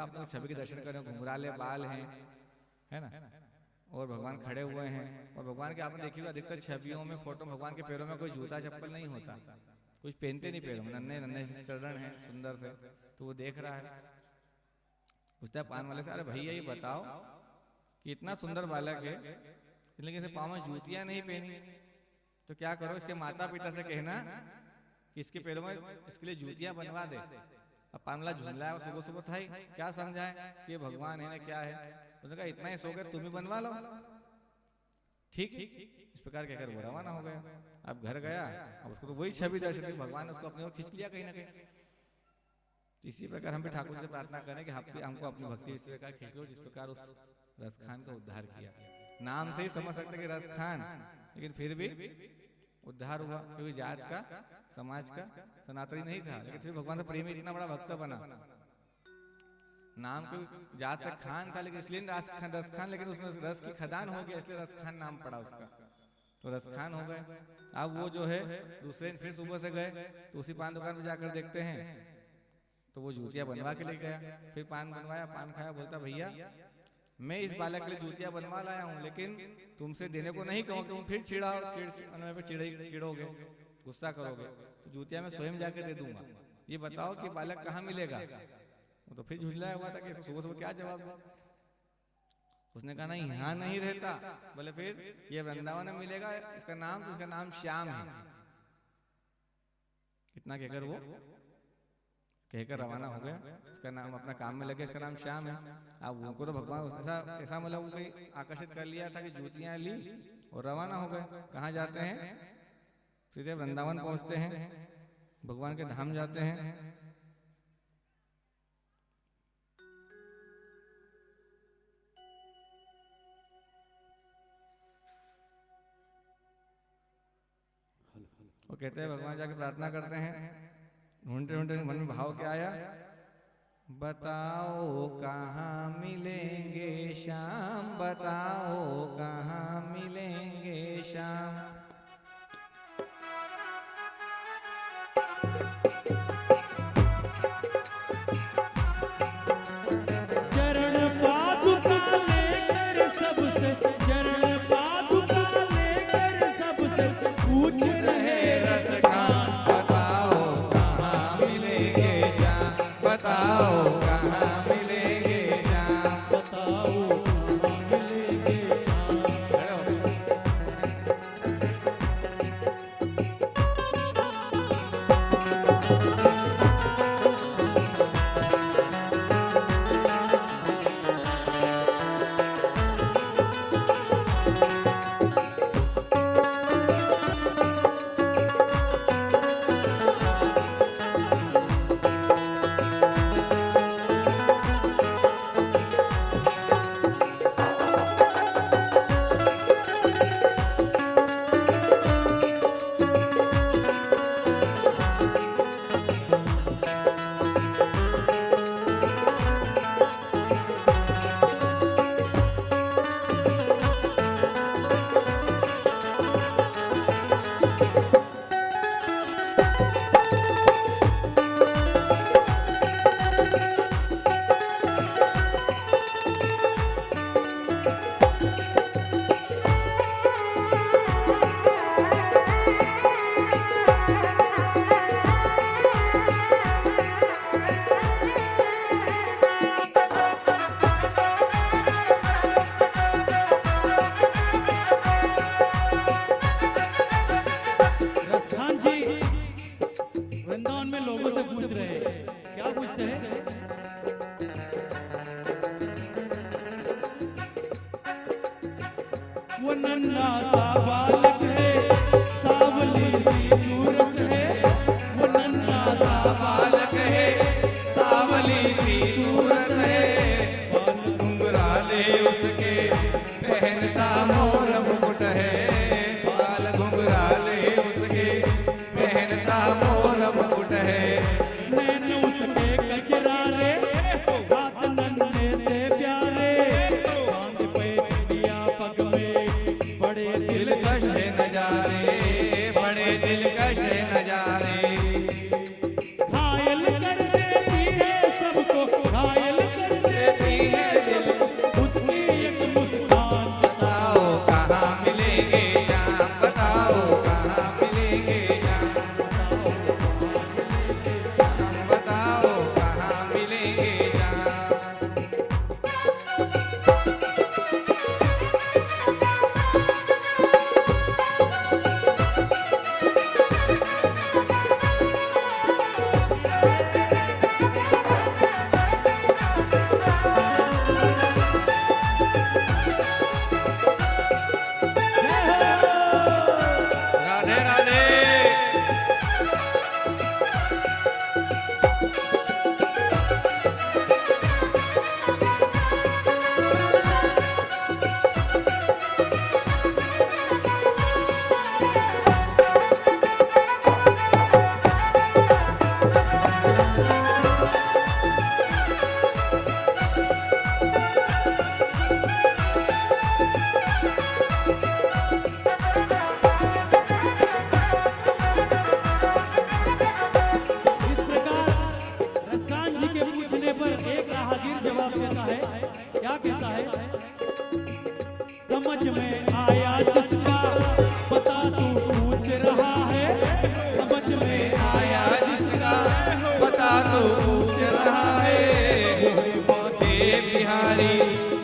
आपने छवि के दर्शन कर रहे हो, घुंघराले बाल हैं, है ना, और भगवान खड़े हुए हैं। और भगवान के आपने देखिएगा अधिकतर छवियों में, फोटो में भगवान के पैरों में कोई जूता चप्पल नहीं होता, कुछ पहनते नहीं पैरों में, नन्हे नन्हे चरण हैं सुंदर से। तो वो देख रहा है, पूछता है पान वाले से, अरे भैया ये बताओ कि इतना सुंदर बालक है लेकिन इसे पाँव में जूतियां नहीं पहनी, तो क्या करो? इसके माता पिता से कहना कि इसके पैरों में इसके लिए जूतियां बनवा दे। अब पान वाला झुंझला है, सुबह सुबह था ही, क्या समझाए कि ये भगवान है ना क्या है? उसने कहा इतना ही शौक है, तुम ही बनवा लो। ठीक, इस प्रकार कहकर वो रवाना हो गया। अब घर गया, अब उसको तो वही छवि दर्शन की, भगवान ने उसको अपनी ओर खींच लिया कहीं ना कहीं। इसी प्रकार हम भी ठाकुर से प्रार्थना करें कि हमको अपनी भक्ति इस प्रकार खींच लो जिस प्रकार उस रसखान का उद्धार किया। नाम से ही समझ सकते कि रसखान, लेकिन फिर भी उद्धार हुआ, क्योंकि जात का, समाज का सनातनी नहीं था, लेकिन फिर भगवान से प्रेमी इतना बड़ा भक्त बना। नाम की जात से खान था, लेकिन इसलिए रसखान, लेकिन उसमें रस की खदान हो गया, इसलिए रसखान नाम पड़ा उसका, तो रसखान हो गए। अब वो जो है दूसरे दिन फिर सुबह से गए, तो उसी पान दुकान में जाकर देखते हैं तो वो जूतियां बनवा के ले गया। फिर पान बनवाया, पान खाया, बोलता भैया मैं इस बालक के लिए जूतियां बनवा लाया हूँ, लेकिन तुमसे देने को नहीं कहूँ, तुम फिर चिढ़ोगे, गुस्सा करोगे, तो जूतियां मैं स्वयं जाके दे दूंगा। ये बताओ कि बालक कहाँ मिलेगा? वो तो फिर झुंझलाया हुआ था कि सुबह सुबह क्या जवाब दो। उसने कहा नहीं, यहाँ नहीं रहता। बोले फिर ये वृंदावन में मिलेगा, इसका नाम श्याम है। इतना कहकर वो कहकर रवाना हो गया, इसका नाम अपना काम में लगे, इसका नाम श्याम है। अब उनको तो भगवान ऐसा मतलब वो कहीं आकर्षित कर लिया था कि जूतियां ली और रवाना हो गए। कहाँ जाते हैं? सीधे वृंदावन पहुंचते हैं, भगवान के धाम जाते हैं। वो कहते हैं भगवान जाके प्रार्थना करते हैं, ढूंढते ढूंढते मन में भाव क्या आया? बताओ कहाँ मिलेंगे श्याम, बताओ कहाँ मिलेंगे श्याम। देता है, क्या कहता है? समझ में आया जिसका बता तू पूछ रहा है, समझ में आया जिसका बता तो पूछ रहा है, वो है बिहारी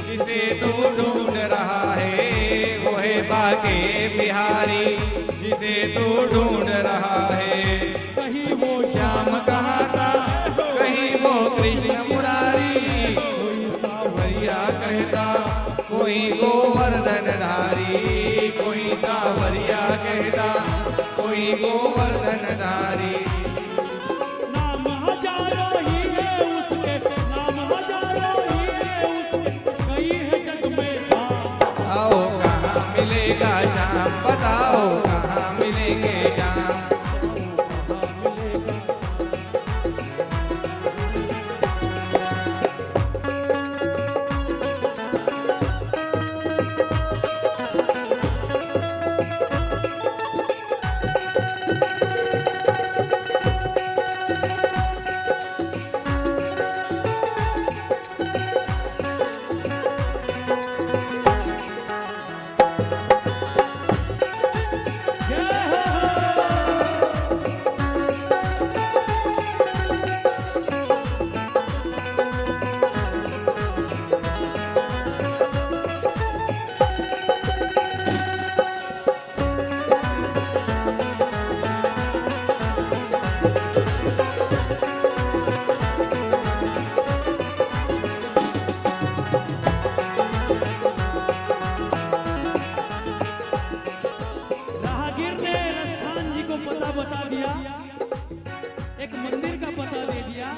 जिसे तू ढूंढ रहा है, वो है बाके बिहारी जिसे तू ढूंढ रहा है। कहीं वो श्याम कहाँ था, कहीं वो कृष्ण मुरारी, कोई सावरिया कहता कोई गोवर्धन धारी, कोई सावरिया कहता कोई गोवर्धन धारी। नाम हजारों ही है उसके, नाम हजारों ही है उसके, कई है जग में नाम। आओ कहाँ मिलेगा श्याम, बताओ कहाँ मिलेंगे श्याम। राहगीर ने रस्थान जी को पता बता दिया, एक मंदिर का पता दे दिया,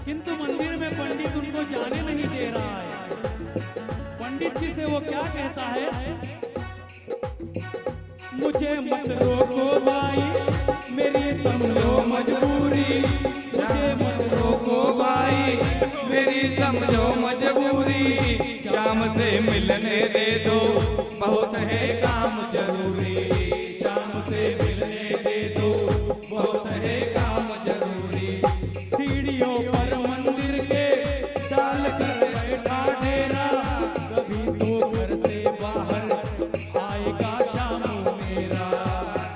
किंतु मंदिर में पंडित उनको जाने नहीं दे रहा है। पंडित जी से वो क्या कहता है? मुझे मत रोको भाई, मेरी समझो मजबूरी, मुझे मत रोको भाई मेरी समझो मजबूरी, शाम से मिलने दे दो बहुत है काम जरूरी, शाम से मिलने दे दो बहुत है काम जरूरी। सीढ़ियों पर मंदिर के डाल कर बैठा डेरा, कभी तो घर से बाहर आएगा शाम मेरा,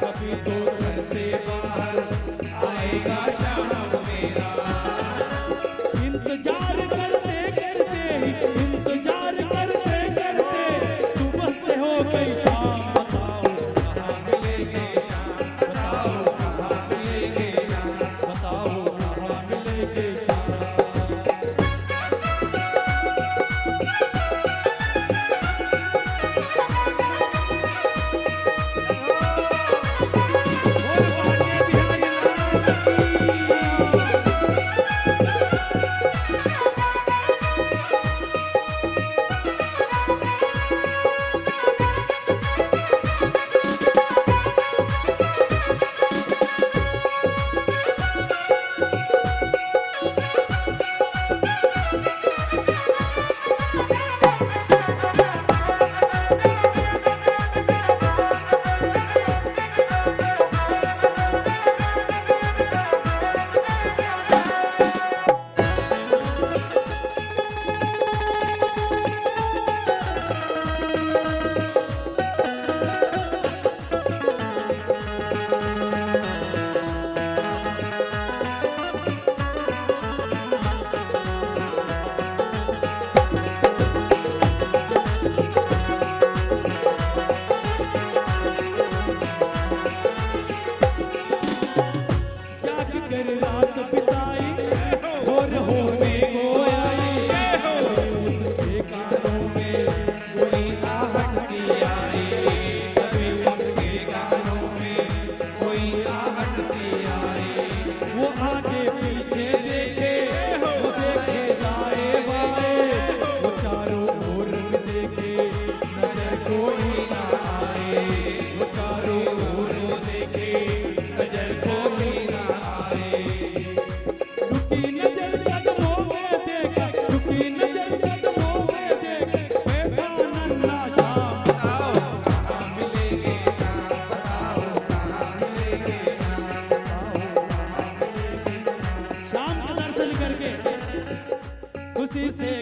कभी तो घर से बाहर आएगा शाम मेरा। इंतजार करते करते ही, इंतजार करते करते सुबह से हो गई शाम। बताओ कहाँ मिलेंगे शाम, बताओ कहाँ मिलेंगे शाम। बताओ कहाँ मिलेंगे शाम। और बाके बिहारी लाल की। जाग कर रात बिताई, भोर होने को आई, उसके कानों में कोई आहट सी आई, कभी उसके गानों में कोई आहट सी आई। वो आगे पीछे देखे, वो देखे दाएं बाएं, वो चारों ओर देखे नजर कोई ना आए, वो चारों ओर देखे नजर कोई ना आए। रुकी नजर कदमों में देख, रुकी नजर कदमों में देख, बैठा नन्हा शाम। बताओ कहाँ मिलेंगे शाम, बताओ कहाँ मिलेंगे शाम। शाम के दर्शन करके खुशी से